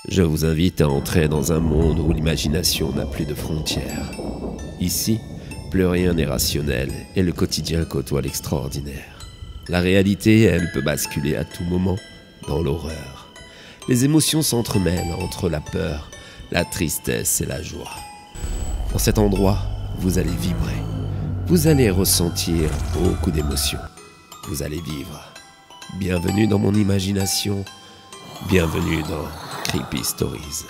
Je vous invite à entrer dans un monde où l'imagination n'a plus de frontières. Ici, plus rien n'est rationnel et le quotidien côtoie l'extraordinaire. La réalité, elle, peut basculer à tout moment dans l'horreur. Les émotions s'entremêlent entre la peur, la tristesse et la joie. Dans cet endroit, vous allez vibrer. Vous allez ressentir beaucoup d'émotions. Vous allez vivre. Bienvenue dans mon imagination. Bienvenue dans Creepy Stories.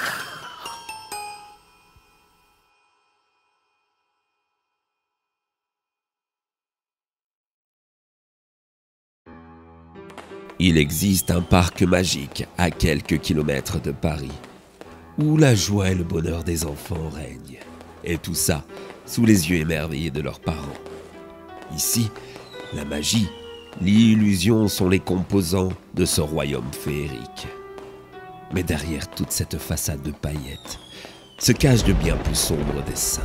Il existe un parc magique à quelques kilomètres de Paris, où la joie et le bonheur des enfants règnent. Et tout ça sous les yeux émerveillés de leurs parents. Ici, la magie, l'illusion sont les composants de ce royaume féerique. Mais derrière toute cette façade de paillettes se cache de bien plus sombres dessins.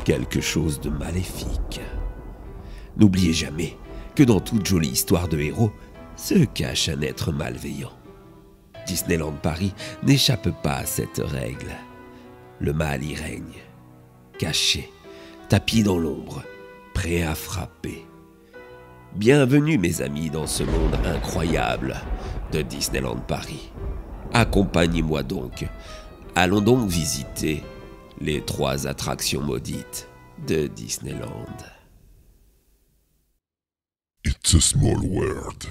Quelque chose de maléfique. N'oubliez jamais que dans toute jolie histoire de héros se cache un être malveillant. Disneyland Paris n'échappe pas à cette règle. Le mal y règne, caché, tapis dans l'ombre, prêt à frapper. Bienvenue mes amis dans ce monde incroyable de Disneyland Paris. Accompagnez-moi donc. Allons donc visiter les 3 attractions maudites de Disneyland. It's a small world.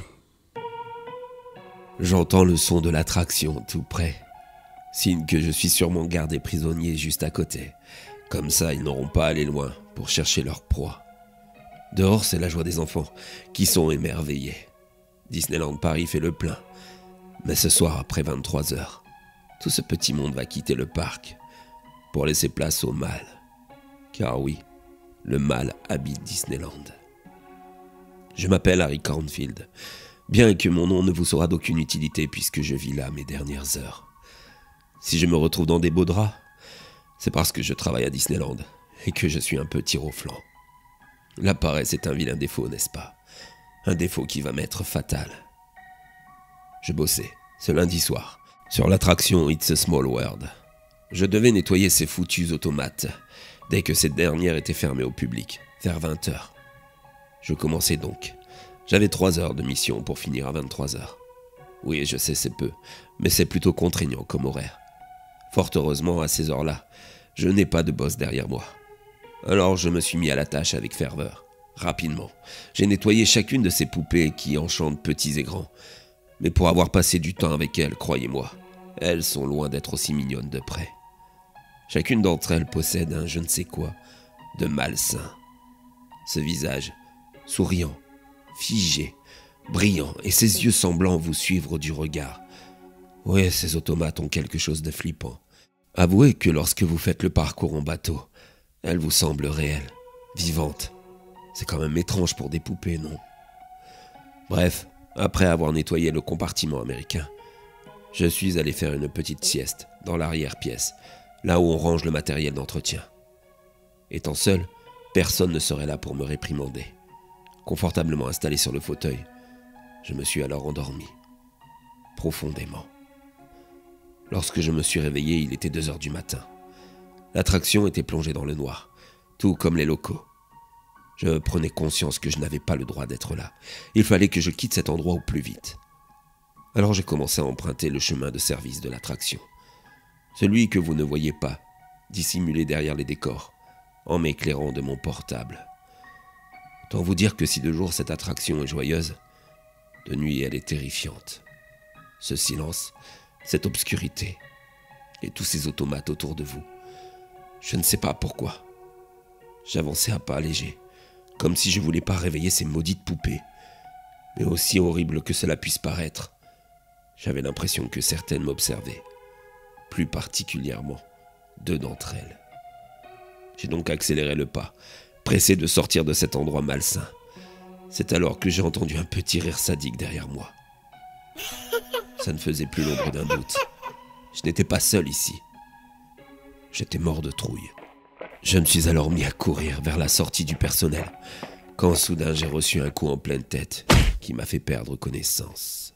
J'entends le son de l'attraction tout près. Signe que je suis sûrement gardé prisonnier juste à côté. Comme ça, ils n'auront pas à aller loin pour chercher leur proie. Dehors, c'est la joie des enfants qui sont émerveillés. Disneyland Paris fait le plein. Mais ce soir, après 23 heures, tout ce petit monde va quitter le parc pour laisser place au mal. Car oui, le mal habite Disneyland. Je m'appelle Harry Cornfield, bien que mon nom ne vous sera d'aucune utilité puisque je vis là mes dernières heures. Si je me retrouve dans des beaux draps, c'est parce que je travaille à Disneyland et que je suis un peu tir au flanc. La paresse est un vilain défaut, n'est-ce pas? Un défaut qui va m'être fatal. Je bossais, ce lundi soir, sur l'attraction It's a Small World. Je devais nettoyer ces foutus automates dès que cette dernière était fermée au public, vers 20h. Je commençais donc. J'avais 3 heures de mission pour finir à 23h. Oui, je sais, c'est peu, mais c'est plutôt contraignant comme horaire. Fort heureusement, à ces heures-là, je n'ai pas de boss derrière moi. Alors je me suis mis à la tâche avec ferveur. Rapidement, j'ai nettoyé chacune de ces poupées qui enchantent petits et grands. Mais pour avoir passé du temps avec elles, croyez-moi, elles sont loin d'être aussi mignonnes de près. Chacune d'entre elles possède un je ne sais quoi de malsain. Ce visage, souriant, figé, brillant, et ses yeux semblant vous suivre du regard. Oui, ces automates ont quelque chose de flippant. Avouez que lorsque vous faites le parcours en bateau, elles vous semblent réelles, vivantes. C'est quand même étrange pour des poupées, non? Bref, après avoir nettoyé le compartiment américain, je suis allé faire une petite sieste dans l'arrière-pièce, là où on range le matériel d'entretien. Étant seul, personne ne serait là pour me réprimander. Confortablement installé sur le fauteuil, je me suis alors endormi, profondément. Lorsque je me suis réveillé, il était 2h du matin. L'attraction était plongée dans le noir, tout comme les locaux. Je prenais conscience que je n'avais pas le droit d'être là. Il fallait que je quitte cet endroit au plus vite. Alors j'ai commencé à emprunter le chemin de service de l'attraction. Celui que vous ne voyez pas, dissimulé derrière les décors, en m'éclairant de mon portable. Autant vous dire que si de jour cette attraction est joyeuse, de nuit elle est terrifiante. Ce silence, cette obscurité, et tous ces automates autour de vous. Je ne sais pas pourquoi. J'avançais à pas légers, comme si je voulais pas réveiller ces maudites poupées. Mais aussi horrible que cela puisse paraître, j'avais l'impression que certaines m'observaient, plus particulièrement 2 d'entre elles. J'ai donc accéléré le pas, pressé de sortir de cet endroit malsain. C'est alors que j'ai entendu un petit rire sadique derrière moi. Ça ne faisait plus l'ombre d'un doute. Je n'étais pas seul ici. J'étais mort de trouille. Je me suis alors mis à courir vers la sortie du personnel, quand soudain j'ai reçu un coup en pleine tête qui m'a fait perdre connaissance.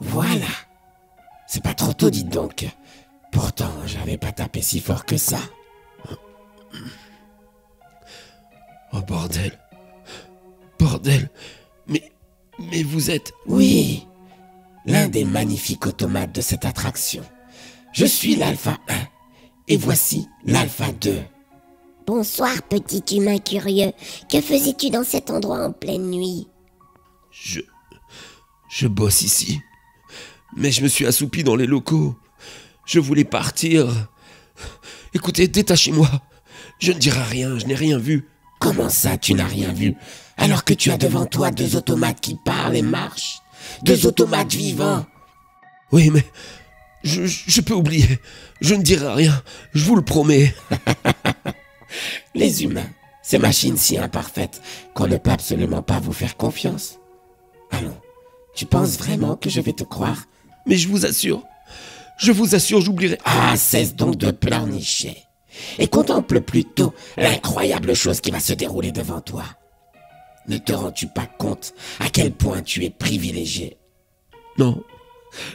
Voilà. C'est pas trop tôt, dites donc. Pourtant, j'avais pas tapé si fort que ça. Oh bordel. Bordel. Mais vous êtes... Oui, l'un des magnifiques automates de cette attraction. Je suis l'Alpha 1 et voici l'Alpha 2. Bonsoir, petit humain curieux. Que faisais-tu dans cet endroit en pleine nuit? Je bosse ici. Mais je me suis assoupi dans les locaux. Je voulais partir. Écoutez, détachez-moi. Je ne dirai rien, je n'ai rien vu. Comment ça, tu n'as rien vu, alors que tu as devant toi 2 automates qui parlent et marchent? 2 automates vivants. Oui, mais je peux oublier. Je ne dirai rien, je vous le promets. Les humains, ces machines si imparfaites qu'on ne peut absolument pas vous faire confiance. Allons, tu penses vraiment que je vais te croire? Mais je vous assure, j'oublierai. Ah, cesse donc de pleurnicher et contemple plutôt l'incroyable chose qui va se dérouler devant toi. Ne te rends-tu pas compte à quel point tu es privilégié? Non,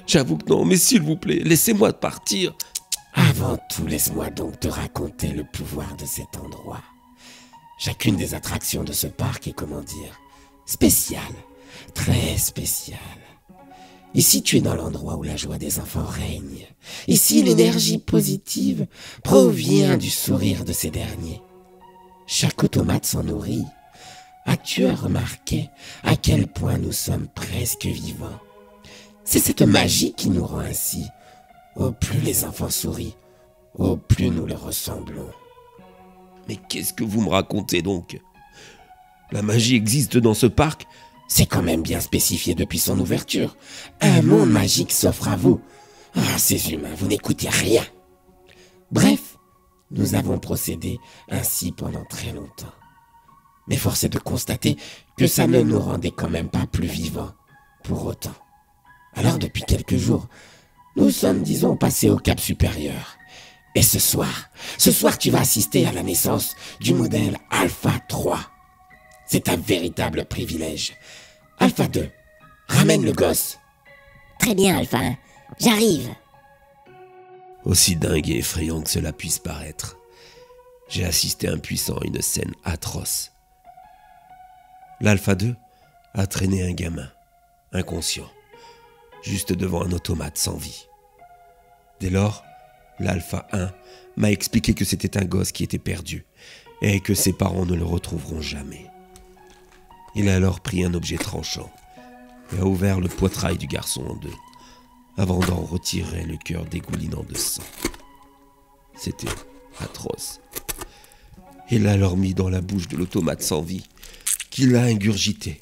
j'avoue que non, mais s'il vous plaît, laissez-moi partir. Avant tout, laisse-moi donc te raconter le pouvoir de cet endroit. Chacune des attractions de ce parc est, comment dire, spéciale, très spéciale. Ici, tu es dans l'endroit où la joie des enfants règne. Ici, l'énergie positive provient du sourire de ces derniers. Chaque automate s'en nourrit. As-tu remarqué à quel point nous sommes presque vivants? C'est cette magie qui nous rend ainsi. Au plus les enfants sourient, au plus nous leur ressemblons. Mais qu'est-ce que vous me racontez donc? La magie existe dans ce parc? C'est quand même bien spécifié depuis son ouverture. Un monde magique s'offre à vous. Ah, ces humains, vous n'écoutez rien. Bref, nous avons procédé ainsi pendant très longtemps. Mais force est de constater que ça ne nous rendait quand même pas plus vivants pour autant. Alors depuis quelques jours, nous sommes, disons, passés au cap supérieur. Et ce soir, tu vas assister à la naissance du modèle Alpha 3. C'est un véritable privilège. Alpha 2, ramène le gosse. Très bien, Alpha 1. J'arrive. Aussi dingue et effrayant que cela puisse paraître, j'ai assisté impuissant à une scène atroce. L'Alpha 2 a traîné un gamin, inconscient, juste devant un automate sans vie. Dès lors, l'Alpha 1 m'a expliqué que c'était un gosse qui était perdu et que ses parents ne le retrouveront jamais. Il a alors pris un objet tranchant et a ouvert le poitrail du garçon en 2, avant d'en retirer le cœur dégoulinant de sang. C'était atroce. Il l'a alors mis dans la bouche de l'automate sans vie, qu'il a ingurgité.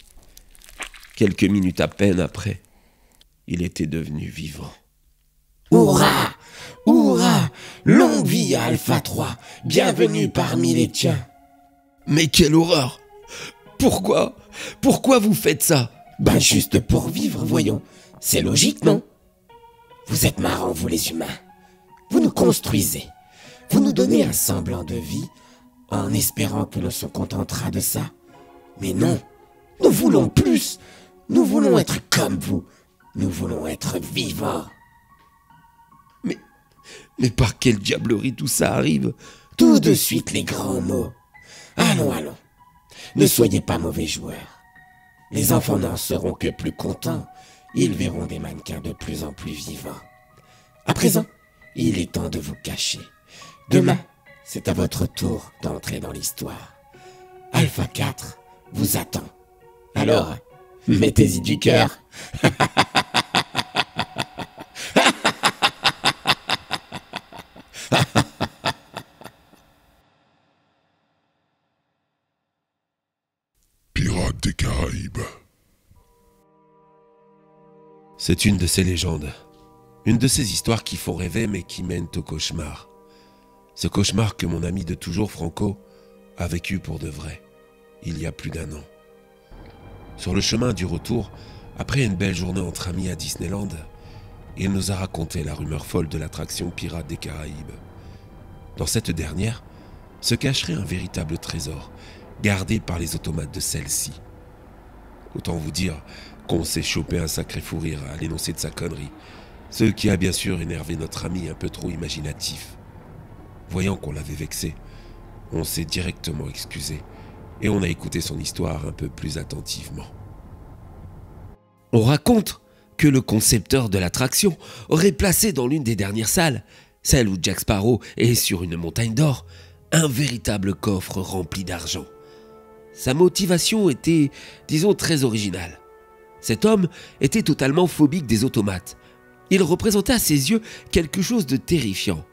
Quelques minutes à peine après, il était devenu vivant. Hourra! Hourra! Longue vie à Alpha 3, bienvenue parmi les tiens. Mais quelle horreur! Pourquoi vous faites ça? Ben juste pour vivre, voyons. C'est logique, non? Vous êtes marrants, vous les humains. Vous nous construisez. Vous nous donnez un semblant de vie en espérant que l'on se contentera de ça. Mais non, nous voulons plus. Nous voulons être comme vous. Nous voulons être vivants. Mais par quelle diablerie tout ça arrive? Tout de suite les grands mots. Allons, allons. Ne soyez pas mauvais joueurs. Les enfants n'en seront que plus contents. Ils verront des mannequins de plus en plus vivants. À présent, il est temps de vous cacher. Demain, c'est à votre tour d'entrer dans l'histoire. Alpha 4 vous attend. Alors, mettez-y du cœur. Pirates des Caraïbes. C'est une de ces légendes. Une de ces histoires qui font rêver mais qui mènent au cauchemar. Ce cauchemar que mon ami de toujours, Franco, a vécu pour de vrai, il y a plus d'1 an. Sur le chemin du retour, après une belle journée entre amis à Disneyland, il nous a raconté la rumeur folle de l'attraction Pirates des Caraïbes. Dans cette dernière se cacherait un véritable trésor, gardé par les automates de celle-ci. Autant vous dire qu'on s'est chopé un sacré fou rire à l'énoncé de sa connerie, ce qui a bien sûr énervé notre ami un peu trop imaginatif. Voyant qu'on l'avait vexé, on s'est directement excusé et on a écouté son histoire un peu plus attentivement. On raconte que le concepteur de l'attraction aurait placé dans l'une des dernières salles, celle où Jack Sparrow est sur une montagne d'or, un véritable coffre rempli d'argent. Sa motivation était, disons, très originale. Cet homme était totalement phobique des automates. Il représentait à ses yeux quelque chose de terrifiant.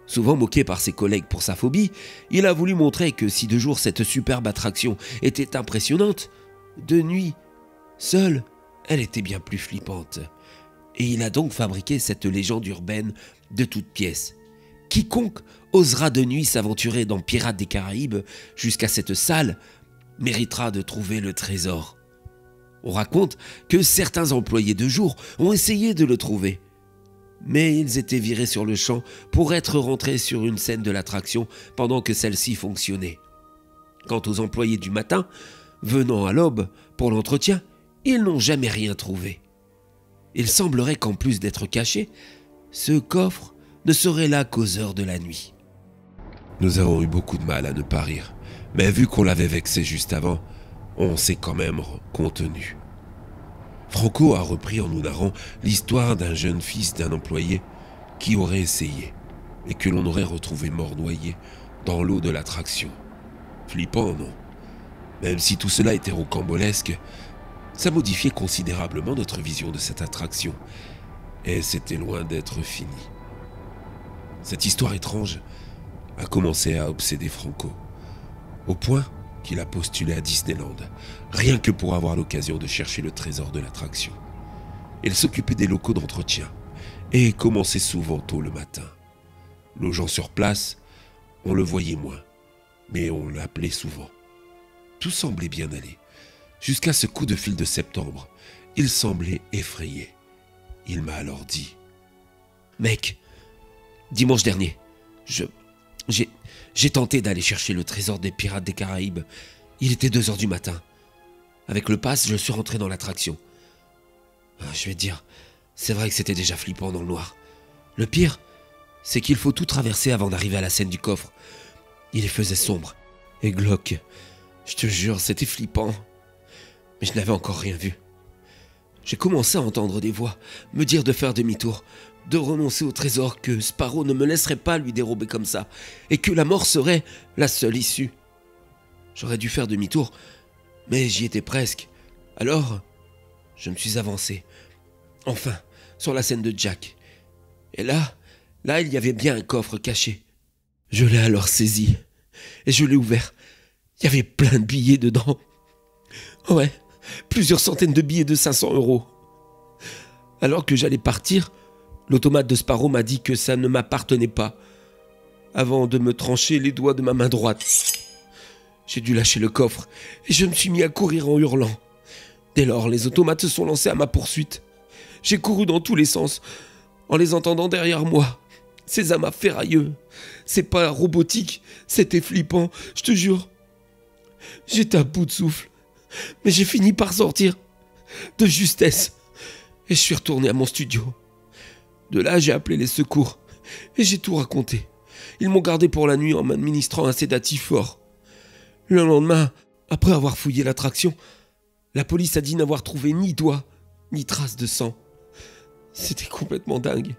Souvent moqué par ses collègues pour sa phobie, il a voulu montrer que si de jour cette superbe attraction était impressionnante, de nuit, seule, elle était bien plus flippante. Et il a donc fabriqué cette légende urbaine de toutes pièces. Quiconque osera de nuit s'aventurer dans Pirates des Caraïbes jusqu'à cette salle méritera de trouver le trésor. On raconte que certains employés de jour ont essayé de le trouver, mais ils étaient virés sur le champ pour être rentrés sur une scène de l'attraction pendant que celle-ci fonctionnait. Quant aux employés du matin, venant à l'aube pour l'entretien, ils n'ont jamais rien trouvé. Il semblerait qu'en plus d'être caché, ce coffre ne serait là qu'aux heures de la nuit. Nous avons eu beaucoup de mal à ne pas rire, mais vu qu'on l'avait vexé juste avant, on s'est quand même contenu. Franco a repris en nous narrant l'histoire d'un jeune fils d'un employé qui aurait essayé et que l'on aurait retrouvé mort noyé dans l'eau de l'attraction. Flippant, non? Même si tout cela était rocambolesque, ça modifiait considérablement notre vision de cette attraction et c'était loin d'être fini. Cette histoire étrange a commencé à obséder Franco, au point qu'il a postulé à Disneyland, rien que pour avoir l'occasion de chercher le trésor de l'attraction. Il s'occupait des locaux d'entretien et commençait souvent tôt le matin. Logeant sur place, on le voyait moins, mais on l'appelait souvent. Tout semblait bien aller, jusqu'à ce coup de fil de septembre. Il semblait effrayé. Il m'a alors dit: « Mec, dimanche dernier, j'ai tenté d'aller chercher le trésor des Pirates des Caraïbes. Il était 2h du matin. Avec le pass, je suis rentré dans l'attraction. Je vais te dire, c'est vrai que c'était déjà flippant dans le noir. Le pire, c'est qu'il faut tout traverser avant d'arriver à la scène du coffre. Il y faisait sombre et glauque. Je te jure, c'était flippant. Mais je n'avais encore rien vu. J'ai commencé à entendre des voix me dire de faire demi-tour, de renoncer au trésor, que Sparrow ne me laisserait pas lui dérober comme ça, et que la mort serait la seule issue. J'aurais dû faire demi-tour, mais j'y étais presque. Alors, je me suis avancé, enfin, sur la scène de Jack. Et là, il y avait bien un coffre caché. Je l'ai alors saisi, et je l'ai ouvert. Il y avait plein de billets dedans. Ouais, plusieurs centaines de billets de 500 €. Alors que j'allais partir, l'automate de Sparrow m'a dit que ça ne m'appartenait pas, avant de me trancher les doigts de ma main droite. J'ai dû lâcher le coffre et je me suis mis à courir en hurlant. Dès lors, les automates se sont lancés à ma poursuite. J'ai couru dans tous les sens, en les entendant derrière moi. Ces amas ferrailleux, c'est pas robotique, c'était flippant, je te jure. J'étais à bout de souffle, mais j'ai fini par sortir, de justesse, et je suis retourné à mon studio. De là, j'ai appelé les secours, et j'ai tout raconté. Ils m'ont gardé pour la nuit en m'administrant un sédatif fort. Le lendemain, après avoir fouillé l'attraction, la police a dit n'avoir trouvé ni doigt, ni trace de sang. C'était complètement dingue.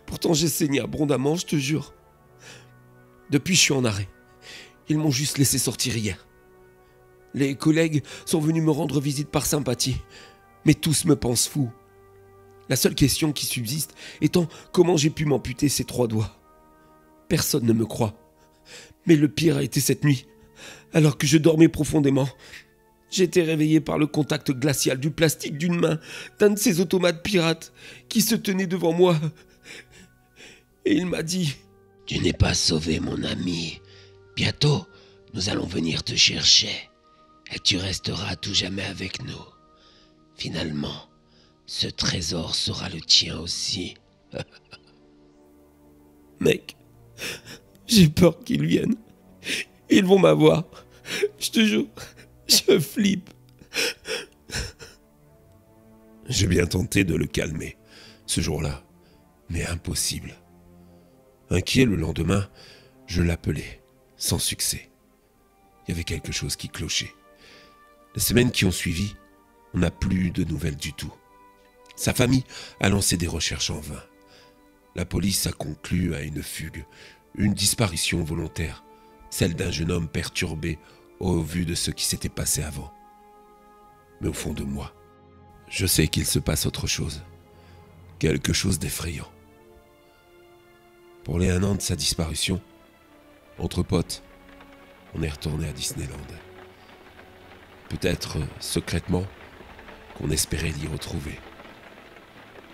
Pourtant, j'ai saigné abondamment, je te jure. Depuis, je suis en arrêt. Ils m'ont juste laissé sortir hier. Les collègues sont venus me rendre visite par sympathie, mais tous me pensent fou. La seule question qui subsiste étant comment j'ai pu m'amputer ces 3 doigts. Personne ne me croit. Mais le pire a été cette nuit. Alors que je dormais profondément, j'ai été réveillé par le contact glacial du plastique d'une main d'un de ces automates pirates qui se tenait devant moi. Et il m'a dit: « Tu n'es pas sauvé, mon ami. Bientôt, nous allons venir te chercher. Et tu resteras à tout jamais avec nous. Finalement, ce trésor sera le tien aussi. » Mec, j'ai peur qu'ils viennent. Ils vont m'avoir. Je te jure, je flippe. J'ai bien tenté de le calmer, ce jour-là, mais impossible. Inquiet le lendemain, je l'appelais, sans succès. Il y avait quelque chose qui clochait. Les semaines qui ont suivi, on n'a plus eu de nouvelles du tout. Sa famille a lancé des recherches en vain. La police a conclu à une fugue, une disparition volontaire, celle d'un jeune homme perturbé au vu de ce qui s'était passé avant. Mais au fond de moi, je sais qu'il se passe autre chose, quelque chose d'effrayant. Pour les 1 an de sa disparition, entre potes, on est retourné à Disneyland. Peut-être secrètement qu'on espérait l'y retrouver.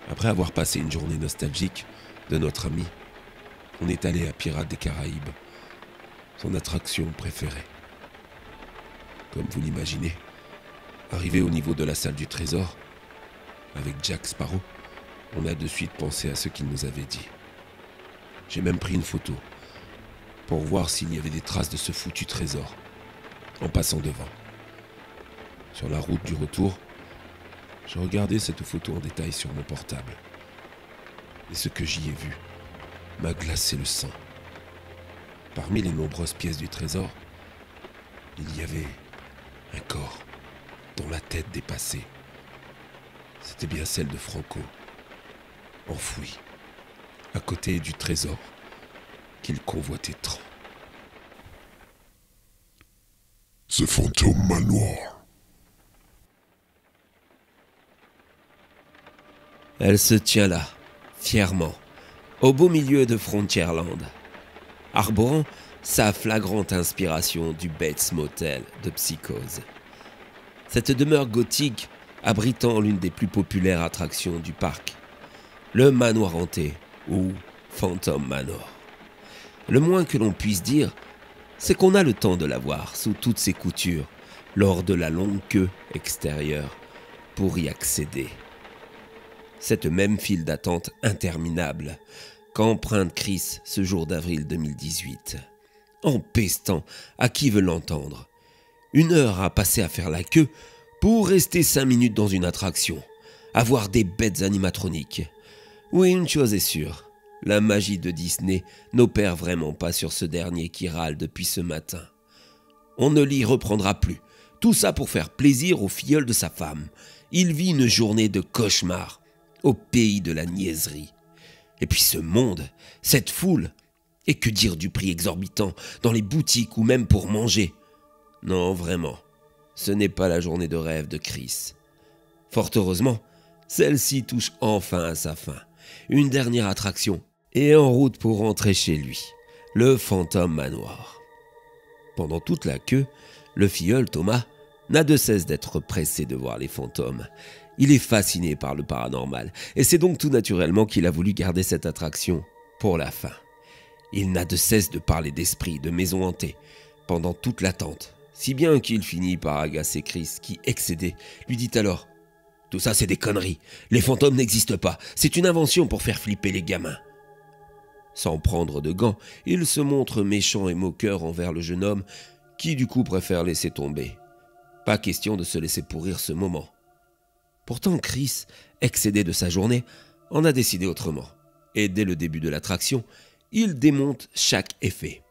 Après avoir passé une journée nostalgique de notre ami, on est allé à Pirates des Caraïbes, son attraction préférée. Comme vous l'imaginez, arrivé au niveau de la salle du trésor, avec Jack Sparrow, on a de suite pensé à ce qu'il nous avait dit. J'ai même pris une photo pour voir s'il y avait des traces de ce foutu trésor en passant devant. Sur la route du retour, j'ai regardé cette photo en détail sur mon portable. Et ce que j'y ai vu m'a glacé le sang. Parmi les nombreuses pièces du trésor, il y avait un corps dont la tête dépassait. C'était bien celle de Franco, enfoui à côté du trésor qu'il convoitait tant. The Phantom Manoir. Elle se tient là, fièrement, au beau milieu de Frontierland, arborant sa flagrante inspiration du Bates Motel de Psychose. Cette demeure gothique abritant l'une des plus populaires attractions du parc, le manoir hanté ou Phantom Manor. Le moins que l'on puisse dire, c'est qu'on a le temps de la voir sous toutes ses coutures lors de la longue queue extérieure pour y accéder. Cette même file d'attente interminable qu'emprunte Chris ce jour d'avril 2018, empestant à qui veut l'entendre. 1 heure à passer à faire la queue pour rester 5 minutes dans une attraction, à voir des bêtes animatroniques. Oui, une chose est sûre, la magie de Disney n'opère vraiment pas sur ce dernier qui râle depuis ce matin. On ne l'y reprendra plus, tout ça pour faire plaisir au filleul de sa femme. Il vit une journée de cauchemar au pays de la niaiserie. Et puis ce monde, cette foule, et que dire du prix exorbitant dans les boutiques ou même pour manger. Non, vraiment, ce n'est pas la journée de rêve de Chris. Fort heureusement, celle-ci touche enfin à sa fin. Une dernière attraction, et en route pour rentrer chez lui, le Phantom Manoir. Pendant toute la queue, le filleul Thomas n'a de cesse d'être pressé de voir les fantômes. Il est fasciné par le paranormal, et c'est donc tout naturellement qu'il a voulu garder cette attraction pour la fin. Il n'a de cesse de parler d'esprits, de maisons hantées, pendant toute l'attente, si bien qu'il finit par agacer Chris, qui, excédé, lui dit alors « Tout ça c'est des conneries, les fantômes n'existent pas, c'est une invention pour faire flipper les gamins. » Sans prendre de gants, il se montre méchant et moqueur envers le jeune homme, qui du coup préfère laisser tomber. Pas question de se laisser pourrir ce moment. Pourtant Chris, excédé de sa journée, en a décidé autrement. Et dès le début de l'attraction, il démonte chaque effet.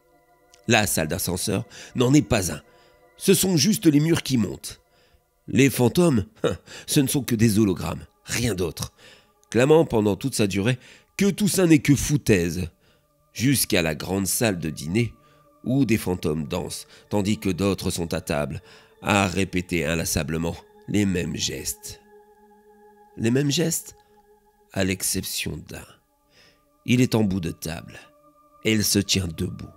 La salle d'ascenseur n'en est pas un. Ce sont juste les murs qui montent. Les fantômes, ce ne sont que des hologrammes, rien d'autre. Clamant pendant toute sa durée que tout ça n'est que foutaise. Jusqu'à la grande salle de dîner, où des fantômes dansent, tandis que d'autres sont à table, à répéter inlassablement les mêmes gestes. Les mêmes gestes, à l'exception d'un. Il est en bout de table, et il se tient debout,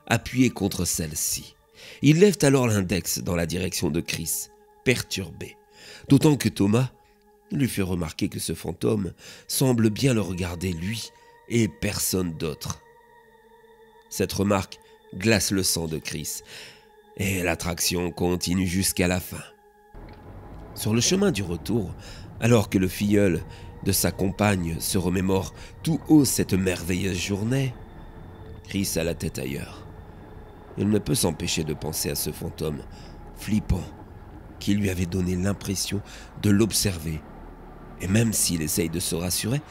appuyé contre celle-ci. Il lève alors l'index dans la direction de Chris, perturbé, d'autant que Thomas lui fait remarquer que ce fantôme semble bien le regarder lui et personne d'autre. Cette remarque glace le sang de Chris, et l'attraction continue jusqu'à la fin. Sur le chemin du retour, alors que le filleul de sa compagne se remémore tout haut cette merveilleuse journée, Chris a la tête ailleurs. Il ne peut s'empêcher de penser à ce fantôme flippant qui lui avait donné l'impression de l'observer Et même s'il essaye de se rassurer,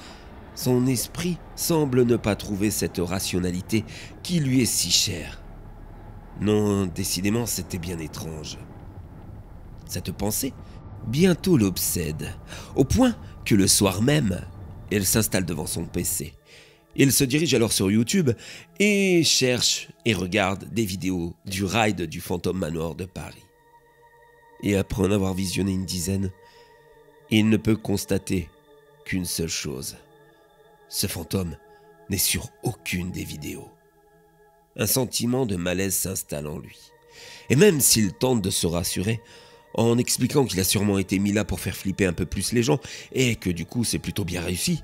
son esprit semble ne pas trouver cette rationalité qui lui est si chère. Non, décidément, c'était bien étrange. Cette pensée bientôt l'obsède, au point que le soir même, elle s'installe devant son PC. Il se dirige alors sur YouTube et cherche et regarde des vidéos du ride du Phantom Manoir de Paris. Et après en avoir visionné une dizaine, il ne peut constater qu'une seule chose. Ce fantôme n'est sur aucune des vidéos. Un sentiment de malaise s'installe en lui. Et même s'il tente de se rassurer, en expliquant qu'il a sûrement été mis là pour faire flipper un peu plus les gens, et que du coup c'est plutôt bien réussi,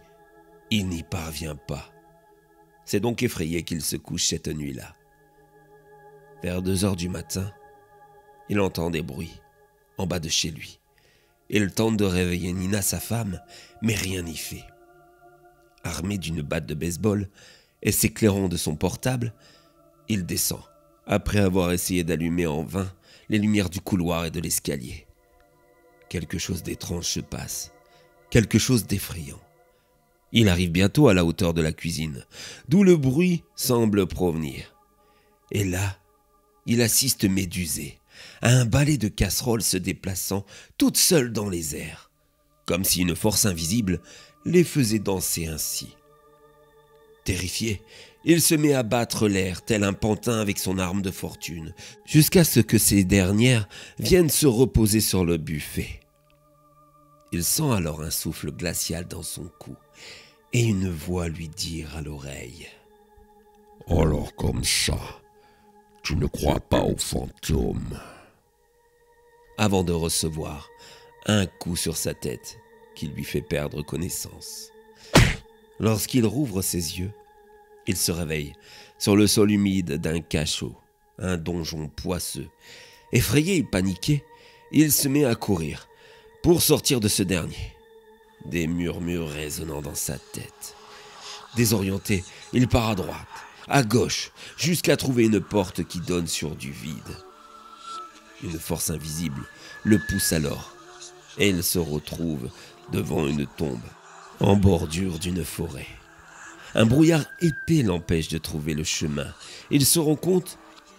il n'y parvient pas. C'est donc effrayé qu'il se couche cette nuit-là. Vers 2h du matin, il entend des bruits en bas de chez lui. Il tente de réveiller Nina, sa femme, mais rien n'y fait. Armé d'une batte de baseball et s'éclairant de son portable, il descend, après avoir essayé d'allumer en vain les lumières du couloir et de l'escalier. Quelque chose d'étrange se passe, quelque chose d'effrayant. Il arrive bientôt à la hauteur de la cuisine, d'où le bruit semble provenir. Et là, il assiste médusé à un balai de casseroles se déplaçant toute seule dans les airs, comme si une force invisible les faisait danser ainsi. Terrifié, il se met à battre l'air tel un pantin avec son arme de fortune, jusqu'à ce que ces dernières viennent se reposer sur le buffet. Il sent alors un souffle glacial dans son cou et une voix lui dire à l'oreille: « Alors comme ça, tu ne crois pas aux fantômes ?» Avant de recevoir un coup sur sa tête qui lui fait perdre connaissance. Lorsqu'il rouvre ses yeux, il se réveille sur le sol humide d'un cachot, un donjon poisseux. Effrayé et paniqué, il se met à courir pour sortir de ce dernier. Des murmures résonnant dans sa tête. Désorienté, il part à droite, à gauche, jusqu'à trouver une porte qui donne sur du vide. Une force invisible le pousse alors, et il se retrouve devant une tombe, en bordure d'une forêt. Un brouillard épais l'empêche de trouver le chemin. Il se rend compte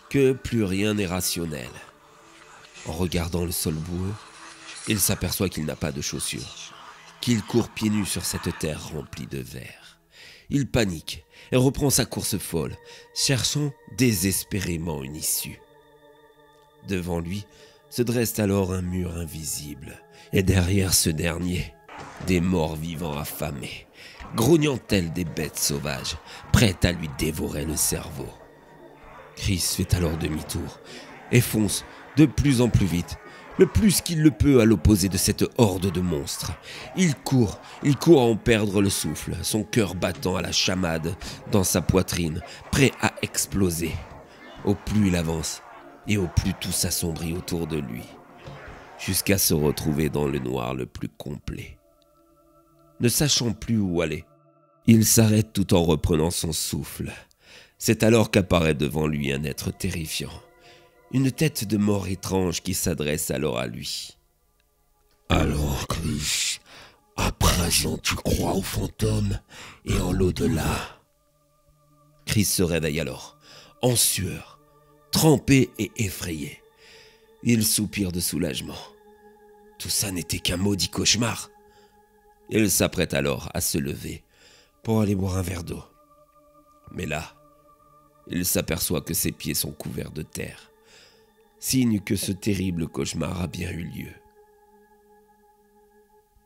que plus rien n'est rationnel. En regardant le sol boueux, il s'aperçoit qu'il n'a pas de chaussures, qu'il court pieds nus sur cette terre remplie de vers. Il panique et reprend sa course folle, cherchant désespérément une issue. Devant lui se dresse alors un mur invisible, et derrière ce dernier, des morts vivants affamés, grognant tels des bêtes sauvages, prêtes à lui dévorer le cerveau. Chris fait alors demi-tour et fonce de plus en plus vite, le plus qu'il le peut à l'opposé de cette horde de monstres. Il court à en perdre le souffle, son cœur battant à la chamade dans sa poitrine, prêt à exploser. Au plus il avance, et au plus tout s'assombrit autour de lui, jusqu'à se retrouver dans le noir le plus complet. Ne sachant plus où aller, il s'arrête tout en reprenant son souffle. C'est alors qu'apparaît devant lui un être terrifiant, une tête de mort étrange qui s'adresse alors à lui. « Alors, Chris, à présent tu crois aux fantômes et en l'au-delà ?» Chris se réveille alors, en sueur, trempé et effrayé. Il soupire de soulagement. Tout ça n'était qu'un maudit cauchemar. Il s'apprête alors à se lever pour aller boire un verre d'eau. Mais là, il s'aperçoit que ses pieds sont couverts de terre, signe que ce terrible cauchemar a bien eu lieu.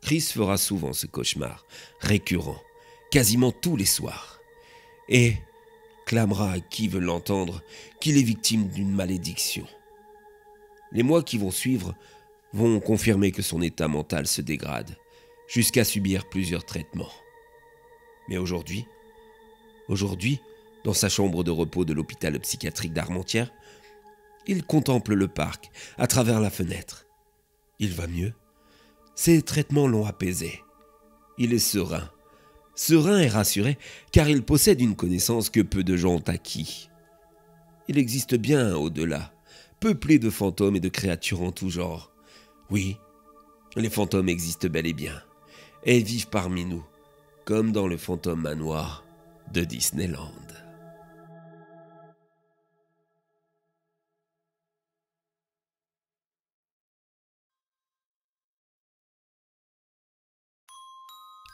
Chris fera souvent ce cauchemar, récurrent, quasiment tous les soirs, et clamera à qui veut l'entendre qu'il est victime d'une malédiction. Les mois qui vont suivre vont confirmer que son état mental se dégrade, jusqu'à subir plusieurs traitements. Mais aujourd'hui, dans sa chambre de repos de l'hôpital psychiatrique d'Armentières, il contemple le parc à travers la fenêtre. Il va mieux. Ses traitements l'ont apaisé. Il est serein et rassuré, car il possède une connaissance que peu de gens ont acquis. Il existe bien un au-delà, peuplé de fantômes et de créatures en tout genre. Oui, les fantômes existent bel et bien, et vivent parmi nous, comme dans le Phantom Manoir de Disneyland.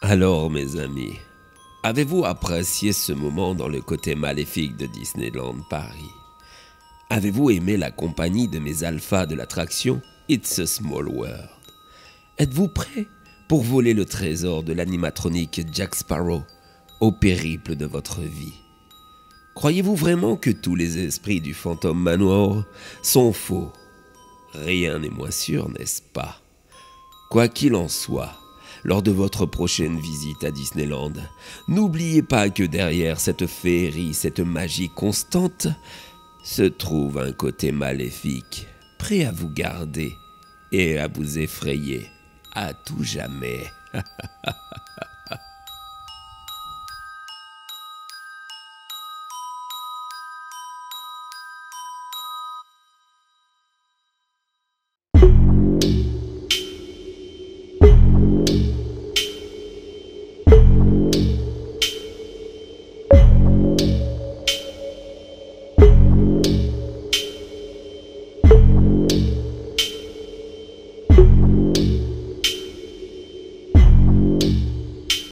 Alors, mes amis, avez-vous apprécié ce moment dans le côté maléfique de Disneyland Paris? Avez-vous aimé la compagnie de mes alphas de l'attraction It's a Small World? Êtes-vous prêts pour voler le trésor de l'animatronique Jack Sparrow au périple de votre vie? Croyez-vous vraiment que tous les esprits du Phantom Manoir sont faux? Rien n'est moins sûr, n'est-ce pas? Quoi qu'il en soit, lors de votre prochaine visite à Disneyland, n'oubliez pas que derrière cette féerie, cette magie constante, se trouve un côté maléfique, prêt à vous garder et à vous effrayer à tout jamais.